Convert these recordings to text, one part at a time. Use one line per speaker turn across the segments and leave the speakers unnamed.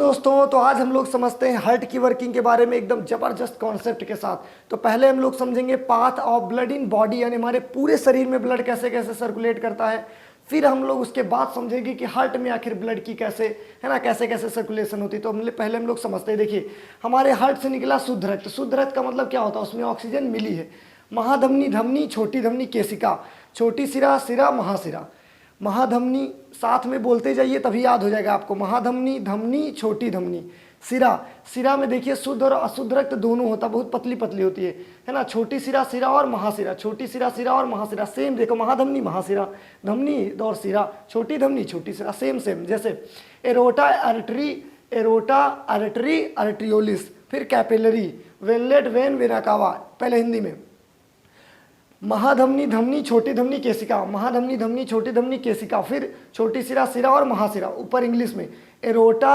दोस्तों, तो आज हम लोग समझते हैं हार्ट की वर्किंग के बारे में एकदम ज़बरदस्त कॉन्सेप्ट के साथ। तो पहले हम लोग समझेंगे path of blood in body, यानी हमारे पूरे शरीर में ब्लड कैसे कैसे सर्कुलेट करता है। फिर हम लोग उसके बाद समझेंगे कि हार्ट में आखिर ब्लड की कैसे है ना कैसे कैसे सर्कुलेशन होती है। तो पहले हम लोग समझते हैं। देखिए, हमारे हार्ट से निकला शुद्ध रक्त। शुद्ध रक्त का मतलब क्या होता है? उसमें ऑक्सीजन मिली है। महाधमनी, धमनी, छोटी धमनी, केशिका, छोटी सिरा, सिरा, महासिरा। महाधमनी साथ में बोलते जाइए तभी याद हो जाएगा आपको। महाधमनी, धमनी, छोटी धमनी, सिरा। सिरा में देखिए शुद्ध और अशुद्ध रक्त दोनों होता, बहुत पतली पतली होती है ना। छोटी सिरा, सिरा और महासिरा, छोटी सिरा, सिरा और महासिरा। सेम देखो, महाधमनी, महासिरा, धमनी और सिरा, छोटी धमनी, छोटी सिरा, सेम सेम। जैसे एरोटा, आर्टरी, एरोटा, आर्टरी, आर्ट्रियोलिस। फिर कैपिलरी, वेनलेट, वेन, वेना कावा। पहले हिंदी में, महाधमनी, धमनी, छोटी धमनी, केशिका। महाधमनी, धमनी, छोटी धमनी, केशिका। फिर छोटी सिरा, सिरा और महासिरा। ऊपर इंग्लिश में एरोटा,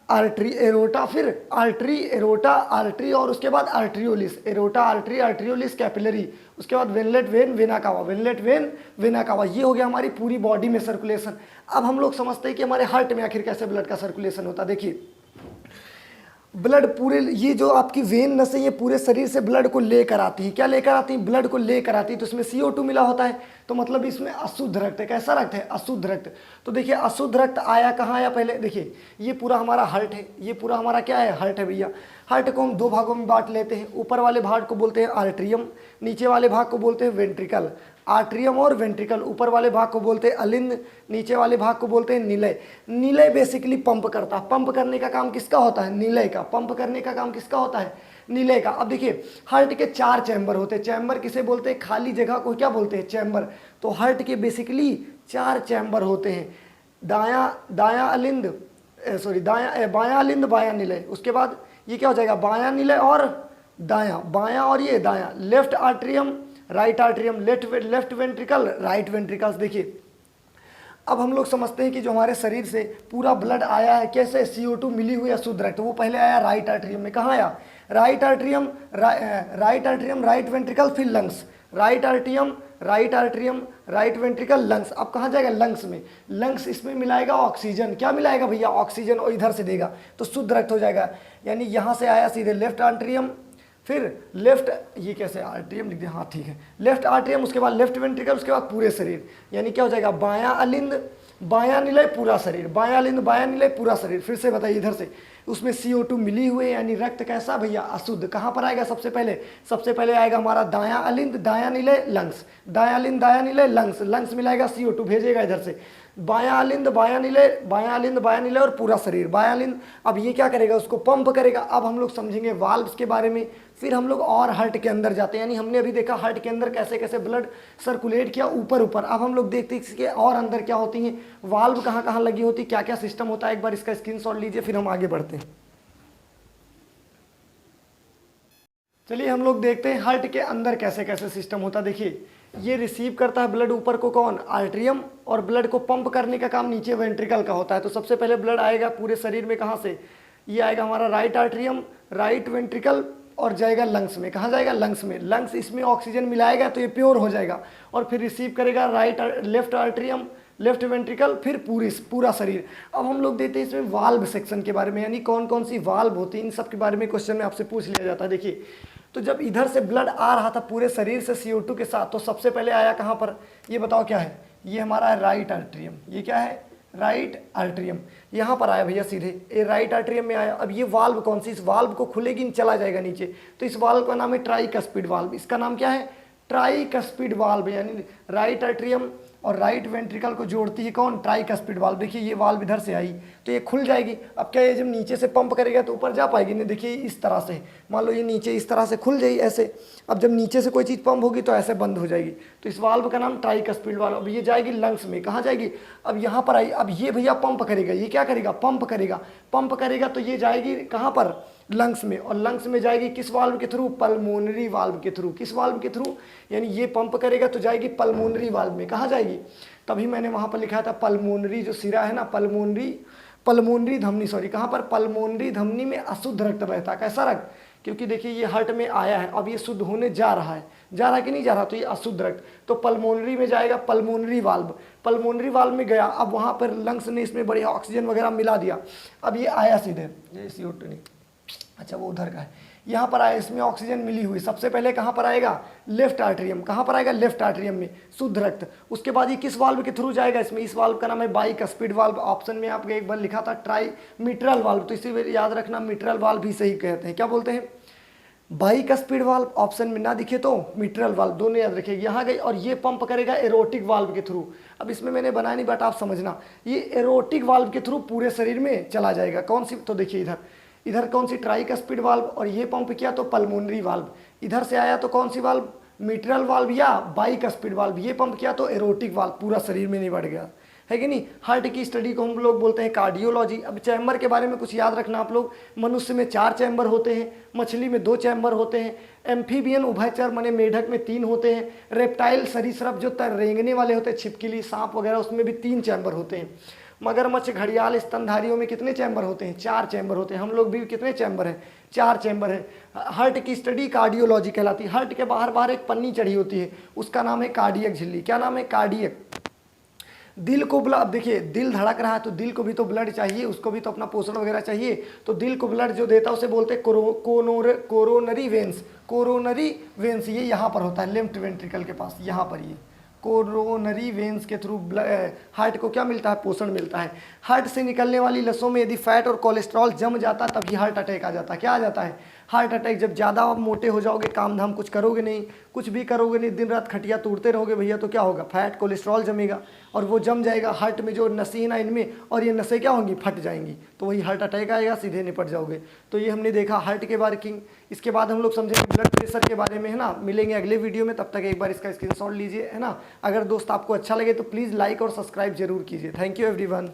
आर्टरी, एरोटा, फिर आर्टरी, एरोटा, आर्टरी और उसके बाद arterioles. Aorta, artery, arterioles, capillary. उसके बाद वेनलेट, when, vena cava. वेनलेट, when, vena cava. ये हो गया हमारी पूरी बॉडी में सर्कुलेशन। अब हम लोग समझते हैं कि हमारे हार्ट में आखिर कैसे ब्लड का सर्कुलेशन होता है। देखिए, ब्लड पूरे, ये जो आपकी वेन नसें ये पूरे शरीर से ब्लड को लेकर आती है। क्या लेकर आती है? ब्लड को लेकर आती है। तो इसमें CO2 मिला होता है, तो मतलब इसमें अशुद्ध रक्त है। कैसा रक्त है? अशुद्ध रक्त। तो देखिए, अशुद्ध रक्त आया कहाँ? आया पहले देखिए, ये पूरा हमारा हार्ट है। ये पूरा हमारा क्या है? हार्ट है भैया। हार्ट को हम दो भागों में बांट लेते हैं। ऊपर वाले भाग को बोलते हैं आर्ट्रियम, नीचे वाले भाग को बोलते हैं वेंट्रिकल। आर्ट्रियम और वेंट्रिकल, ऊपर वाले भाग को बोलते हैं अलिंद, नीचे वाले भाग को बोलते हैं निलय। निलय बेसिकली पंप करता है। पंप करने का काम किसका होता है? निलय का। पंप करने का काम किसका होता है? निलय का। अब देखिए, हार्ट के 4 चैम्बर होते हैं। चैम्बर किसे बोलते हैं? खाली जगह को क्या बोलते हैं? चैम्बर। तो हार्ट के बेसिकली 4 चैम्बर होते हैं। दायां अलिंद, सॉरी दायां, बायां अलिंद, बायां निलय। उसके बाद ये क्या हो जाएगा? बायां निलय और दायां, बायां और ये दायां। Left atrium, right atrium, left ventricle, right ventricles. देखिए, अब हम लोग समझते हैं कि जो हमारे शरीर से पूरा ब्लड आया है कैसे? CO2 मिली हुई अशुद्ध रक्त, वो पहले आया राइट आर्ट्रियम में। कहाँ आया? Right atrium, right atrium, right ventricle, फिर lungs. Right atrium, right atrium, right ventricle, lungs. अब कहाँ जाएगा? लंग्स में। लंग्स इसमें मिलाएगा ऑक्सीजन। क्या मिलाएगा भैया? ऑक्सीजन। और इधर से देगा तो शुद्ध रक्त हो जाएगा। यानी यहाँ से आया सीधे लेफ्ट आर्ट्रियम, फिर लेफ्ट, ये कैसे आर्ट्रियम लिख दिया? हाँ ठीक है, लेफ्ट आर्ट्रियम, उसके बाद लेफ्ट वेंट्रिकल, उसके बाद पूरे शरीर। यानी क्या हो जाएगा? बायां अलिंद, बायां निलय, पूरा शरीर। बायां अलिंद, बायां निलय, पूरा शरीर। फिर से बताइए इधर से, उसमें CO2 मिली हुई, यानी रक्त कैसा भैया? अशुद्ध। कहाँ पर आएगा? सबसे पहले आएगा हमारा दायां अलिंद, दायां निलय, लंग्स। दायां अलिंद, दायां निलय, लंग्स। लंग्स मिलाएगा CO2, भेजेगा इधर से। बायां अलिंद, बायां निलय, बायां अलिंद, बायां निलय और पूरा शरीर। बायां अलिंद, अब ये क्या करेगा? उसको पंप करेगा। अब हम लोग समझेंगे वाल्व्स के बारे में। फिर हम लोग और हार्ट के अंदर जाते हैं। यानी हमने अभी देखा हार्ट के अंदर कैसे कैसे ब्लड सर्कुलेट किया ऊपर ऊपर। अब हम लोग देखते हैं इसके और अंदर क्या होती हैं, वाल्व कहाँ कहाँ लगी होती, क्या क्या सिस्टम होता है। एक बार इसका स्क्रीनशॉट लीजिए, फिर हम आगे बढ़ते हैं। चलिए हम लोग देखते हैं हार्ट के अंदर कैसे कैसे सिस्टम होता है। देखिए, ये रिसीव करता है ब्लड ऊपर को कौन? आर्ट्रियम। और ब्लड को पंप करने का काम नीचे वेंट्रिकल का होता है। तो सबसे पहले ब्लड आएगा पूरे शरीर में, कहाँ से? ये आएगा हमारा राइट आर्ट्रियम, राइट वेंट्रिकल और जाएगा लंग्स में। कहाँ जाएगा? लंग्स में। लंग्स इसमें ऑक्सीजन मिलाएगा तो ये प्योर हो जाएगा और फिर रिसीव करेगा लेफ्ट आर्ट्रियम, लेफ्ट वेंट्रिकल, फिर पूरा शरीर। अब हम लोग देते हैं इसमें वाल्व सेक्शन के बारे में, यानी कौन कौन सी वाल्व होती है, इन सब के बारे में क्वेश्चन में आपसे पूछ लिया जाता है। देखिए, तो जब इधर से ब्लड आ रहा था पूरे शरीर से CO2 के साथ, तो सबसे पहले आया कहाँ पर? ये बताओ क्या है? ये हमारा है राइट आर्ट्रियम। ये क्या है? Right atrium. यहाँ पर आया भैया सीधे, ये राइट आर्ट्रियम में आया। अब ये वाल्व कौन सी? इस वाल्व को खुलेगी, चला जाएगा नीचे। तो इस वाल्व का नाम है ट्राइकस्पिड वाल्व। इसका नाम क्या है? Tricuspid valve. यानी राइट आर्ट्रियम और राइट वेंट्रिकल को जोड़ती है कौन? Tricuspid valve. देखिए, ये वाल्व इधर से आई तो ये खुल जाएगी। अब क्या, ये जब नीचे से पंप करेगा तो ऊपर जा पाएगी नहीं। देखिए, इस तरह से मान लो ये नीचे इस तरह से खुल जाएगी ऐसे। अब जब नीचे से कोई चीज़ पंप होगी तो ऐसे बंद हो जाएगी। तो इस वाल्व का नाम ट्राइकस्पिड वाल्व। अब ये जाएगी लंग्स में। कहाँ जाएगी? अब यहाँ पर आई। अब ये भैया पंप करेगा। ये क्या करेगा? पंप करेगा। पंप करेगा तो ये जाएगी कहाँ पर? लंग्स में। और लंग्स में जाएगी किस वाल्व के थ्रू? पल्मोनरी वाल्व के थ्रू। किस वाल्व के थ्रू? यानी ये पंप करेगा तो जाएगी पल्मोनरी वाल्व में। कहाँ जाएगी? तभी मैंने वहाँ पर लिखा था पल्मोनरी, जो सिरा है ना, पल्मोनरी धमनी, सॉरी कहाँ पर? पल्मोनरी धमनी में अशुद्ध रक्त बहता। कैसा रक्त? क्योंकि देखिए ये हार्ट में आया है, अब ये शुद्ध होने जा रहा है, जा रहा कि नहीं जा रहा, तो ये अशुद्ध रक्त तो पल्मोनरी में जाएगा, पल्मोनरी वाल्व, पल्मोनरी वाल्व में गया, अब वहाँ पर लंग्स ने इसमें बढ़िया ऑक्सीजन वगैरह मिला दिया, अब ये आया सीधे, ये CO2 नहीं, अच्छा वो उधर का है, यहाँ पर आया, इसमें ऑक्सीजन मिली हुई, सबसे पहले कहाँ पर आएगा, लेफ्ट आर्टरियम, कहाँ पर आएगा, लेफ्ट आर्टरियम में शुद्ध रक्त, उसके बाद ये किस वाल्व के थ्रू जाएगा, इसमें इस वाल्व का नाम है बाइकस्पिड वाल्व, ऑप्शन में आपको एक बार लिखा था ट्राई मिट्रल वाल्व, तो इसी याद रखना मिट्रल वाल्व भी सही कहते हैं, क्या बोलते हैं, बाइकस्पिड वाल्व, ऑप्शन में ना दिखे तो मिट्रल वाल्व, दोनों याद रखिएगा, यहाँ गई और ये पंप करेगा एरोटिक वाल्व के थ्रू, अब इसमें मैंने बनाया नहीं बट आप समझना, ये एरोटिक वाल्व के थ्रू पूरे शरीर में चला जाएगा, कौन सी, तो देखिए इधर, इधर कौन सी, ट्राइकस्पिड वाल्व, और ये पंप किया तो पल्मोनरी वाल्व, इधर से आया तो कौन सी वाल्व, मिट्रल वाल्व या बाइकस्पिड वाल्व, ये पंप किया तो एरोटिक वाल्व, पूरा शरीर में नहीं बढ़ गया, है कि नहीं। हार्ट की स्टडी को हम लोग बोलते हैं कार्डियोलॉजी। अब चैम्बर के बारे में कुछ याद रखना आप लोग, मनुष्य में 4 चैम्बर होते हैं, मछली में 2 चैम्बर होते हैं, एम्फीबियन उभयचर माने मेढक में 3 होते हैं, रेप्टाइल सरीसृप जो रेंगने वाले होते हैं, छिपकली सांप वगैरह, उसमें भी 3 चैम्बर होते हैं। मगरमच्छ घड़ियाल स्तनधारियों में कितने चैम्बर होते हैं, 4 चैम्बर होते हैं। हम लोग भी कितने चैम्बर हैं, 4 चैम्बर है। हार्ट की स्टडी कार्डियोलॉजी कहलाती है। हार्ट के बाहर बाहर एक पन्नी चढ़ी होती है, उसका नाम है कार्डियक झिल्ली। क्या नाम है, कार्डियक। दिल को ब्लड, अब देखिए दिल धड़क रहा है तो दिल को भी तो ब्लड चाहिए, उसको भी तो अपना पोषण वगैरह चाहिए, तो दिल को ब्लड जो देता है उसे बोलते हैं कोरोनरी वेंस। कोरोनरी वेंस ये यहाँ पर होता है, लेफ्ट वेंट्रिकल के पास, यहाँ पर ये कोरोनरी वेंस के थ्रू हार्ट को क्या मिलता है, पोषण मिलता है। हार्ट से निकलने वाली लसों में यदि फैट और कोलेस्ट्रॉल जम जाता है तभी हार्ट अटैक आ जाता है। क्या आ जाता है, हार्ट अटैक। जब ज़्यादा आप मोटे हो जाओगे, काम धाम कुछ करोगे नहीं, कुछ भी करोगे नहीं, दिन रात खटिया तोड़ते रहोगे भैया, तो क्या होगा, फैट कोलेस्ट्रॉल जमेगा और वो जम जाएगा हार्ट में, जो नसें ना इनमें, और ये नसें क्या होंगी, फट जाएंगी, तो वही हार्ट अटैक आएगा, सीधे निपट जाओगे। तो ये हमने देखा हार्ट के बारे की। इसके बाद हम लोग समझेंगे ब्लड प्रेशर के बारे में, है ना। मिलेंगे अगले वीडियो में, तब तक एक बार इसका स्क्रीनशॉट लीजिए, है ना। अगर दोस्त आपको अच्छा लगे तो प्लीज़ लाइक और सब्सक्राइब जरूर कीजिए। Thank you everyone.